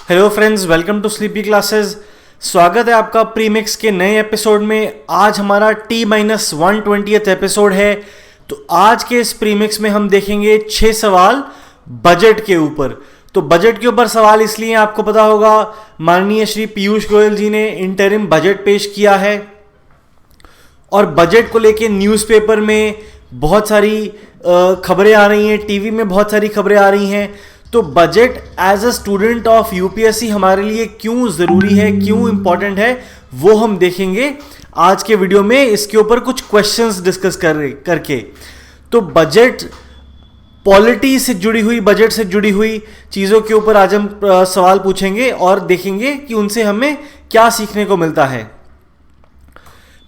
Hello friends, welcome to sleepy classes. स्वागत है आपका प्रीमिक्स के नए एपिसोड में। आज हमारा T-120th एपिसोड है। तो आज के इस प्रीमिक्स में हम देखेंगे 6 सवाल बजट के ऊपर। तो बजट के ऊपर सवाल इसलिए आपको पता होगा, माननीय श्री पीयूष गोयल जी ने इंटरिम बजट पेश किया है और बजट को लेके न्यूज़पेपर में बहुत सारी खबरें आ रही हैं, टीवी में बहुत सारी खबरें आ रही हैं। तो budget as a student of UPSC हमारे लिए क्यों ज़रूरी है, क्यों इंपॉर्टेंट है, वो हम देखेंगे आज के वीडियो में। इसके ऊपर कुछ क्वेश्चंस डिस्कस करके तो बजट पॉलिटी से जुड़ी हुई, बजट से जुड़ी हुई चीज़ों के ऊपर आज हम सवाल पूछेंगे और देखेंगे कि उनसे हमें क्या सीखने को मिलता है।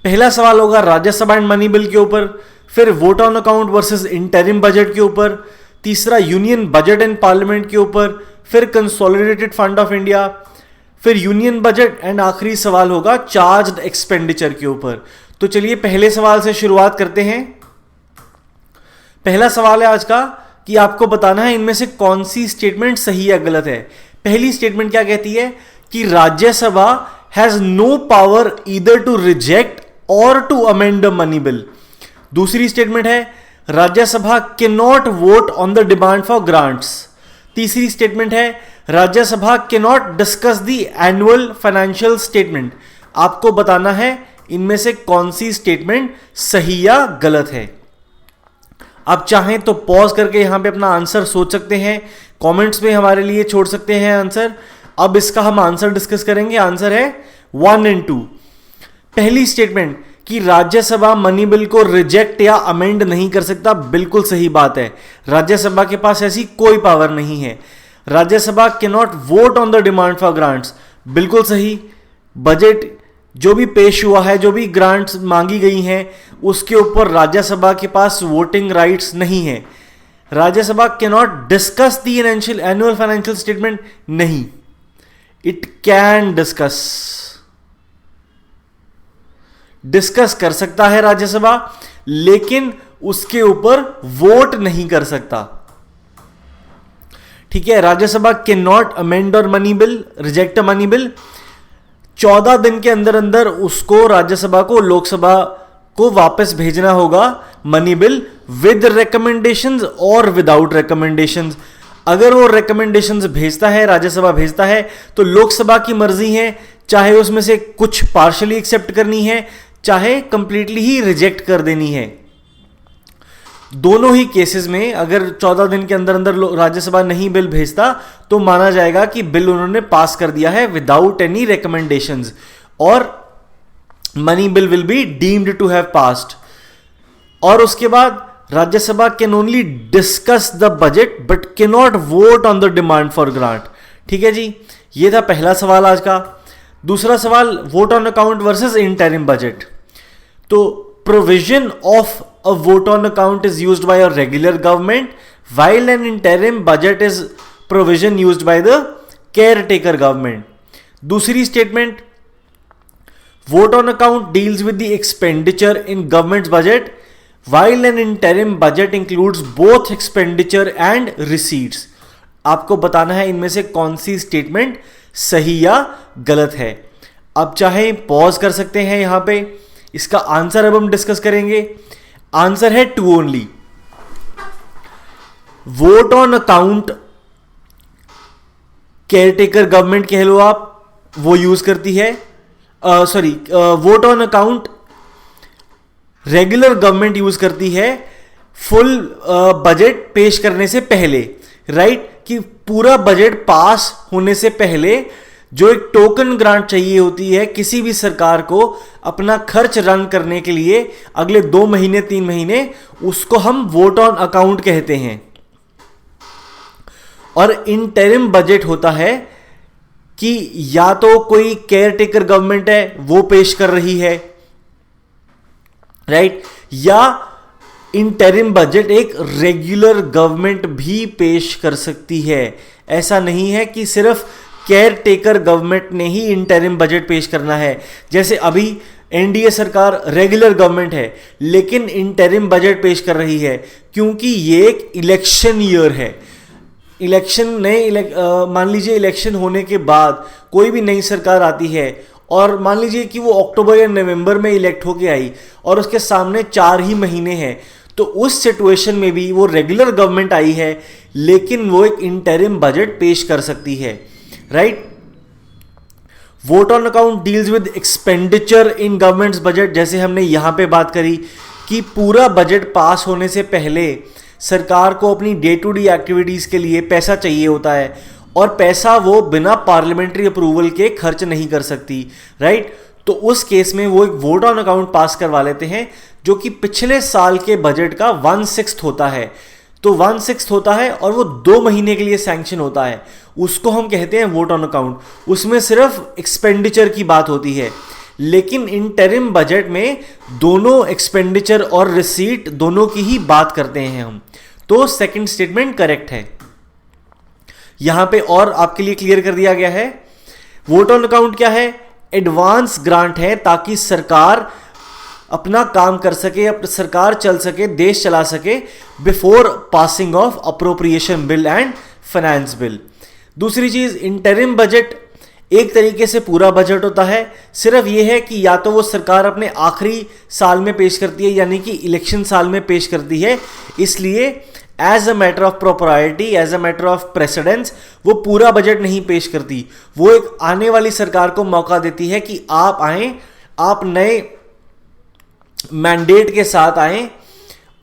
पहला सवाल होगा राज्यसभा एंड मनी बिल के ऊपर, फिर vote on account versus interim budget के ऊपर, तीसरा यूनियन बजट एंड पार्लियामेंट के ऊपर, फिर कंसोलिडेटेड फंड ऑफ इंडिया, फिर यूनियन बजट एंड आखिरी सवाल होगा चार्ज्ड एक्सपेंडिचर के ऊपर। तो चलिए पहले सवाल से शुरुआत करते हैं। पहला सवाल है आज का कि आपको बताना है इनमें से कौन सी स्टेटमेंट सही या गलत है। पहली स्टेटमेंट क्या कहती है कि Rajya Sabha has no power either to reject और to amend the money bill. दूसरी स्टेटमेंट है Rajya Sabha can not vote on the demand for grants. तीसरी स्टेटमेंट है Rajya Sabha can not discuss the annual financial statement. आपको बताना है इनमें से कौन सी स्टेटमेंट सही या गलत है। आप चाहें तो पॉज करके यहां पे अपना आंसर सोच सकते हैं, कमेंट्स में हमारे लिए छोड़ सकते हैं आंसर। अब इसका हम आंसर डिस्कस करेंगे। आंसर है 1 और 2। पहली स्टेटमेंट कि राज्यसभा मनी बिल को रिजेक्ट या अमेंड नहीं कर सकता, बिल्कुल सही बात है। राज्यसभा के पास ऐसी कोई पावर नहीं है। Rajya Sabha can not vote on the demand for grants, बिल्कुल सही। बजट जो भी पेश हुआ है, जो भी ग्रांट्स मांगी गई हैं, उसके ऊपर राज्यसभा के पास वोटिंग राइट्स नहीं है। Rajya Sabha can not discuss the annual financial statement, नहीं, इट कैन डिस्कस कर सकता है राज्यसभा, लेकिन उसके ऊपर वोट नहीं कर सकता। ठीक है, राज्यसभा कैन नॉट अमेंड और money bill, reject money bill. 14 दिन के अंदर अंदर उसको, राज्यसभा को, लोकसभा को वापस भेजना होगा मनी बिल, विद रिकमेंडेशंस और विदाउट रिकमेंडेशंस। अगर वो रिकमेंडेशंस भेजता है, राज्यसभा भेजता है, तो लोकसभा की मर्जी है, चाहे उसमें से कुछ पार्शियली एक्सेप्ट करनी है, चाहे कंप्लीटली ही रिजेक्ट कर देनी है। दोनों ही केसेस में अगर 14 दिन के अंदर अंदर राज्यसभा नहीं बिल भेजता तो माना जाएगा कि बिल उन्होंने पास कर दिया है विदाउट एनी रिकमेंडेशंस, और money bill will be deemed to have passed. और उसके बाद Rajya Sabha can only discuss the budget but can not vote on the demand for grant. ठीक है जी, ये था पहला सवाल आज का। दूसरा सवाल vote on account versus interim budget. तो provision of a vote on account is used by a regular government while an interim budget is provision used by the care taker government. दूसरी statement, vote on account deals with the expenditure in government budget while an interim budget includes both expenditure and receipts. आपको बताना है इनमें से कौन सी statement सही या गलत है। अब चाहे पॉज कर सकते हैं यहां पे, इसका आंसर अब हम डिस्कस करेंगे। आंसर है 2 only. Vote on account caretaker government कह लो आप, वो यूज करती है। Vote on account regular government use करती है फुल बजट पेश करने से पहले, राइट? कि पूरा बजट पास होने से पहले जो एक टोकन ग्रांट चाहिए होती है किसी भी सरकार को अपना खर्च रन करने के लिए अगले 2 महीने 3 महीने, उसको हम वोट ऑन अकाउंट कहते हैं। और इंटरिम बजट होता है कि या तो कोई केयर टेकर गवर्नमेंट है वो पेश कर रही है, राइट, या इंटरिम बजट एक रेगुलर गवर्नमेंट भी पेश कर सकती है। ऐसा नहीं है कि सिर्फ केयर टेकर गवर्नमेंट ने ही इंटरिम बजट पेश करना है। जैसे अभी एनडीए सरकार रेगुलर गवर्नमेंट है लेकिन इंटरिम बजट पेश कर रही है क्योंकि ये एक इलेक्शन ईयर है। मान लीजिए इलेक्शन होने के बाद कोई भी नई सरकार आती है और मान लीजिए कि वो अक्टूबर या नवंबर में इलेक्ट होके आई और उसके सामने 4 ही महीने हैं, तो उस सिचुएशन में भी वो रेगुलर गवर्नमेंट आई है लेकिन वो एक इंटरिम बजट पेश कर सकती है, right. Vote on account deals with expenditure in governments budget, जैसे हमने यहां पे बात करी कि पूरा बजट पास होने से पहले सरकार को अपनी डे टू डे एक्टिविटीज के लिए पैसा चाहिए होता है और पैसा वो बिना पार्लियामेंट्री अप्रूवल के खर्च नहीं कर सकती, राइट। तो उस केस में वो एक वोट ऑन अकाउंट पास करवा लेते हैं जो कि पिछले साल के बजट का 1/6 होता है। तो 1/6 होता है और वो 2 महीने के लिए सैंक्शन होता है, उसको हम कहते हैं वोट ऑन अकाउंट। उसमें सिर्फ एक्सपेंडिचर की बात होती है, लेकिन इंटरिम बजट में दोनों एक्सपेंडिचर और रिसीट दोनों की ही बात करते हैं हम। तो सेकंड स्टेटमेंट करेक्ट है। यहां पे और आपके लिए क्लियर कर दिया गया है। वोट ऑन अकाउंट क्या है? एडवांस ग्रांट है ताकि सरकार अपना काम कर सके, सरकार चल सके, देश चला सके before passing of appropriation bill and finance bill. दूसरी चीज, इंटरिम बजट एक तरीके से पूरा बजट होता है, सिर्फ यह है कि या तो वो सरकार अपने आखिरी साल में पेश करती है यानी कि इलेक्शन साल में पेश करती है, इसलिए as a matter of propriety, as a matter of precedence वो पूरा बजट नहीं पेश करती। वो एक आने वाली सरकार को मौका देती है कि आप आए, आप नए मैंडेट के साथ आए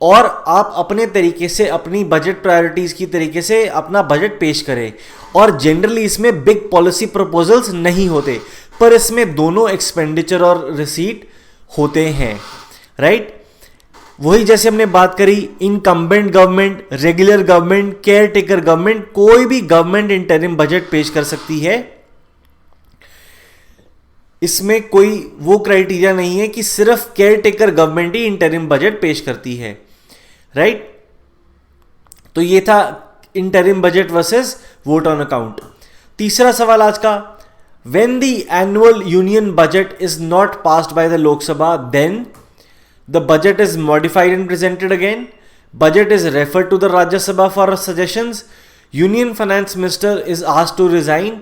और आप अपने तरीके से अपनी बजट प्रायोरिटीज की तरीके से अपना बजट पेश करें। और जनरली इसमें बिग पॉलिसी प्रपोजल्स नहीं होते, पर इसमें दोनों एक्सपेंडिचर और रिसीट होते हैं, राइट। वही जैसे हमने बात करी, incumbent government, regular government, care taker government, कोई भी गवर्नमेंट इंटरिम बजट पेश कर सकती है। इसमें कोई वो क्राइटेरिया नहीं है कि सिर्फ केयर टेकर गवर्नमेंट ही इंटरिम बजट पेश करती है, राइट। तो ये था interim budget versus vote on account. तीसरा सवाल आज का, when the annual union budget is not passed by the Lok Sabha then the budget is modified and presented again, budget is referred to the Rajya Sabha for suggestions, union finance minister is asked to resign,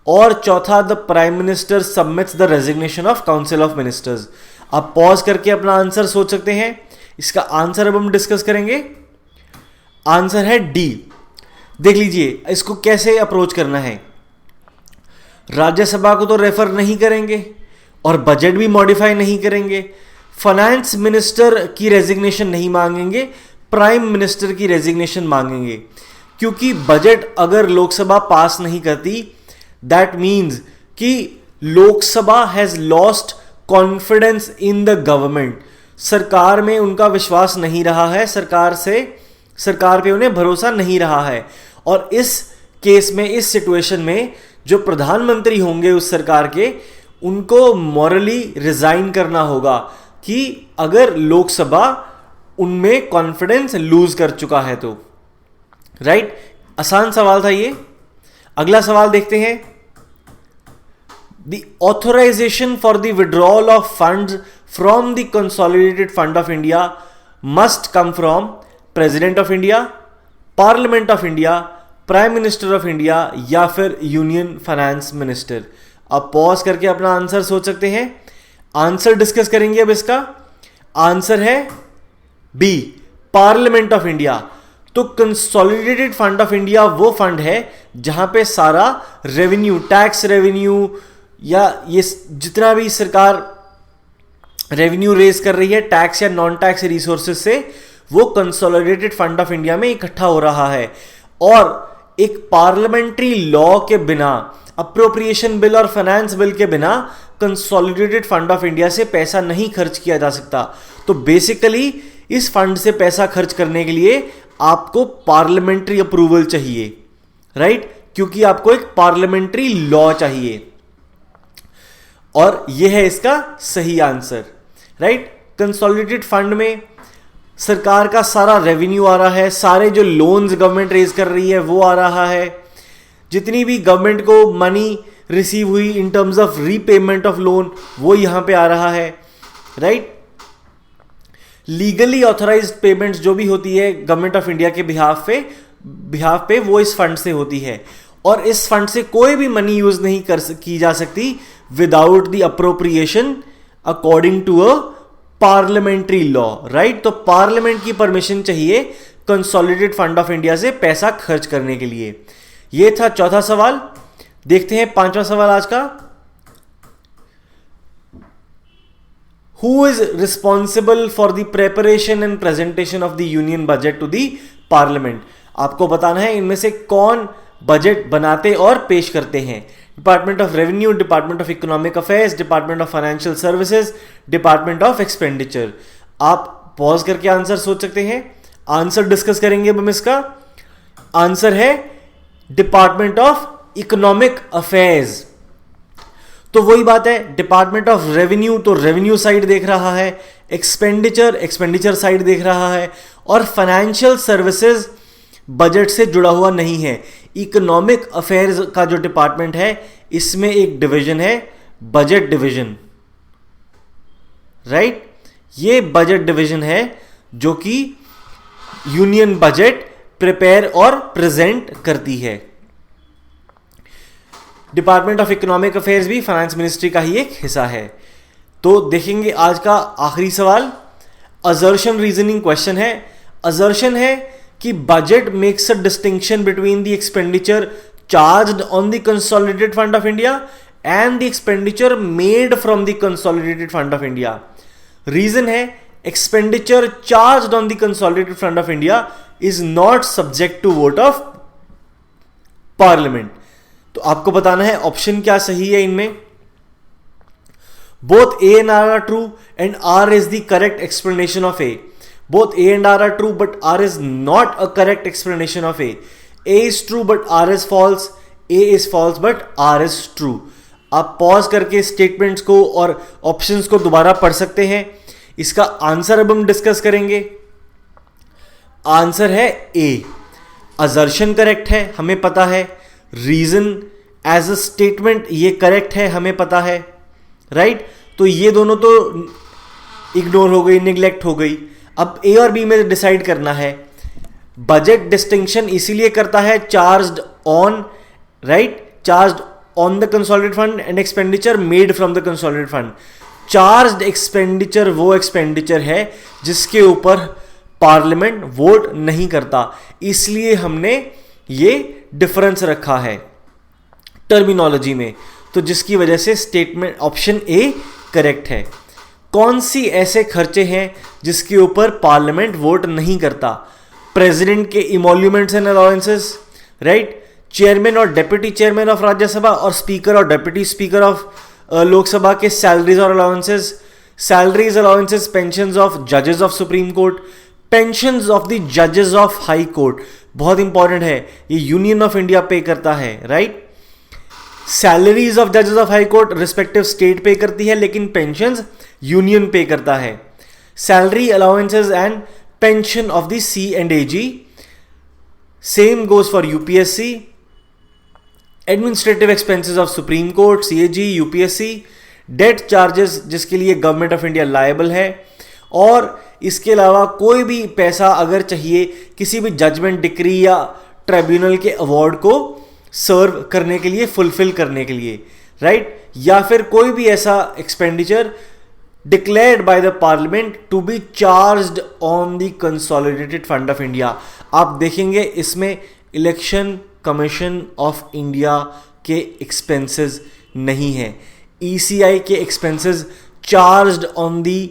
और चौथा, the prime minister submits the resignation of council of ministers. आप pause करके अपना answer सोच सकते हैं। इसका answer अब हम डिस्कस करेंगे। आंसर है डी। देख लीजिए इसको कैसे अप्रोच करना है। राज्यसभा को तो रेफर नहीं करेंगे और बजट भी मॉडिफाई नहीं करेंगे, फाइनेंस मिनिस्टर की रेजिग्नेशन नहीं मांगेंगे, प्राइम मिनिस्टर की रेजिग्नेशन मांगेंगे, क्योंकि बजट अगर लोकसभा पास नहीं करती दैट मीन्स कि Lok Sabha has lost confidence in the government. सरकार में उनका विश्वास नहीं रहा है, सरकार पे उन्हें भरोसा नहीं रहा है। और इस केस में, इस सिचुएशन में जो प्रधानमंत्री होंगे उस सरकार के, उनको मॉरली रिजाइन करना होगा कि अगर लोकसभा उनमें कॉन्फिडेंस लूज कर चुका है तो, राइट। आसान सवाल था ये। अगला सवाल देखते हैं। The authorization for the withdrawal of funds from the Consolidated Fund of India must come from President of India, Parliament of India, Prime Minister of India या फिर Union Finance Minister। अब पॉज करके अपना आंसर सोच सकते हैं। Answer discuss करेंगे अब इसका। आंसर है बी, पार्लियामेंट ऑफ इंडिया। तो कंसोलिडेटेड फंड ऑफ इंडिया वो फंड है जहां पे सारा रेवेन्यू, टैक्स रेवेन्यू या ये जितना भी सरकार रेवेन्यू रेज कर रही है टैक्स या नॉन टैक्स रिसोर्सेज से, वो कंसोलिडेटेड फंड ऑफ इंडिया में इकट्ठा हो रहा है। और एक पार्लियामेंट्री लॉ के बिना, अप्रोप्रिएशन बिल और फाइनेंस बिल के बिना कंसोलिडेटेड फंड ऑफ इंडिया से पैसा नहीं खर्च किया जा सकता। तो बेसिकली इस फंड से पैसा खर्च करने के लिए आपको पार्लियामेंट्री अप्रूवल चाहिए, राइट, क्योंकि आपको एक पार्लियामेंट्री लॉ चाहिए। और यह है इसका सही आंसर, राइट। कंसोलिडेटेड फंड में सरकार का सारा रेवेन्यू आ रहा है, सारे जो लोन्स गवर्नमेंट रेज कर रही है वो आ रहा है, जितनी भी गवर्नमेंट को मनी रिसीव हुई in terms of repayment of loan वो यहां पे आ रहा है, राइट। लीगली ऑथराइज्ड पेमेंट्स जो भी होती है गवर्नमेंट ऑफ इंडिया के बिहाफ पे, बिहाफ पे वो इस फंड से होती है, और इस फंड से कोई भी मनी यूज नहीं की जा सकती without the appropriation according to a parliamentary law, right. तो पार्लियामेंट की परमिशन चाहिए कंसोलिडेटेड फंड ऑफ इंडिया से पैसा खर्च करने के लिए। ये था चौथा सवाल। देखते हैं पांचवा सवाल आज का। Who is responsible for the preparation and presentation of the union budget to the parliament? आपको बताना है इनमें से कौन बजट बनाते और पेश करते हैं। Department of revenue, department of economic affairs, department of financial services, department of expenditure. आप पॉज करके आंसर सोच सकते हैं, आंसर डिस्कस करेंगे अब हम इसका। आंसर है डिपार्टमेंट ऑफ इकोनॉमिक अफेयर्स। तो वही बात है, डिपार्टमेंट ऑफ रेवेन्यू तो रेवेन्यू साइड देख रहा है, एक्सपेंडिचर साइड देख रहा है, और फाइनेंशियल सर्विसेज बजट से जुड़ा हुआ नहीं है। इकोनॉमिक अफेयर्स का जो डिपार्टमेंट है इसमें एक डिवीजन है बजट डिवीजन, राइट। ये बजट डिवीजन है जो कि यूनियन बजट प्रिपेयर और प्रेजेंट करती है। डिपार्टमेंट ऑफ इकोनॉमिक अफेयर्स भी फाइनेंस मिनिस्ट्री का ही एक हिस्सा है। तो देखेंगे आज का आखिरी सवाल, असर्शन रीजनिंग क्वेश्चन है। असर्शन है कि budget makes a distinction between the expenditure charged on the consolidated fund of India and the expenditure made from the consolidated fund of India. Reason है expenditure charged on the consolidated fund of India is not subject to vote of parliament. तो आपको बताना है option क्या सही है इनमें। Both A and R are true and R is the correct explanation of A. Both A and R are true but R is not a correct explanation of A. A is true but R is false, A is false but R is true. आप pause करके statements को और options को दोबारा पढ़ सकते हैं। इसका आंसर अब हम डिस्कस करेंगे। आंसर है ए। असर्शन करेक्ट है, हमें पता है। रीजन एज अ स्टेटमेंट ये करेक्ट है, हमें पता है, राइट। तो ये दोनों तो इग्नोर हो गई, निग्लेक्ट हो गई। अब ए और बी में डिसाइड करना है। बजट डिस्टिंक्शन इसीलिए करता है charged on, right, charged on the consolidated fund and expenditure made from the consolidated fund. Charged expenditure वो एक्सपेंडिचर है जिसके ऊपर पार्लियामेंट वोट नहीं करता, इसलिए हमने ये डिफरेंस रखा है टर्मिनोलॉजी में। तो जिसकी वजह से स्टेटमेंट ऑप्शन ए करेक्ट है। कौन सी ऐसे खर्चे हैं जिसके ऊपर पार्लियामेंट वोट नहीं करता? प्रेसिडेंट के emoluments and allowances, right, chairman और डेप्यूटी चेयरमैन ऑफ राज्यसभा और स्पीकर और डेप्यूटी स्पीकर ऑफ लोकसभा के सैलरीज और allowances, salaries allowances, pensions of जजेस of supreme court, pensions of the जजेस ऑफ हाई कोर्ट। बहुत इंपॉर्टेंट है, ये यूनियन ऑफ इंडिया पे करता है, राइट। सैलरीज ऑफ जजेस of high court respective state पे करती है, लेकिन पेंशंस यूनियन पे करता है। Salary allowances and pension of the C and AG, same goes for UPSC. Administrative expenses of supreme court, CAG, UPSC. Date charges जिसके लिए गवर्नमेंट ऑफ इंडिया लायबल है, और इसके अलावा कोई भी पैसा अगर चाहिए किसी भी जजमेंट, डिक्री या ट्रिब्यूनल के अवार्ड को सर्व करने के लिए, फुलफिल करने के लिए, राइट, या फिर कोई भी ऐसा expenditure declared by the parliament to be charged on the consolidated fund of India. आप देखेंगे इसमें इलेक्शन कमीशन ऑफ इंडिया के एक्सपेंसेस नहीं है, ईसीआई के expenses charged on the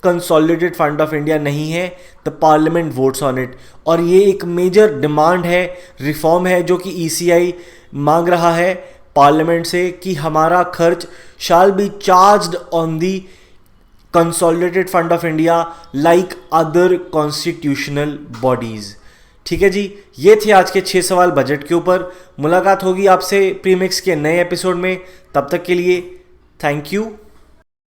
consolidated fund of India नहीं है। The parliament votes on it, और ये एक मेजर डिमांड है, रिफॉर्म है जो कि ईसीआई मांग रहा है पार्लियामेंट से कि हमारा खर्च shall be charged on the consolidated fund of India like other constitutional bodies. ठीक है जी, ये थे आज के 6 सवाल बजट के ऊपर। मुलाकात होगी आपसे प्रीमिक्स के नए एपिसोड में, तब तक के लिए थैंक यू।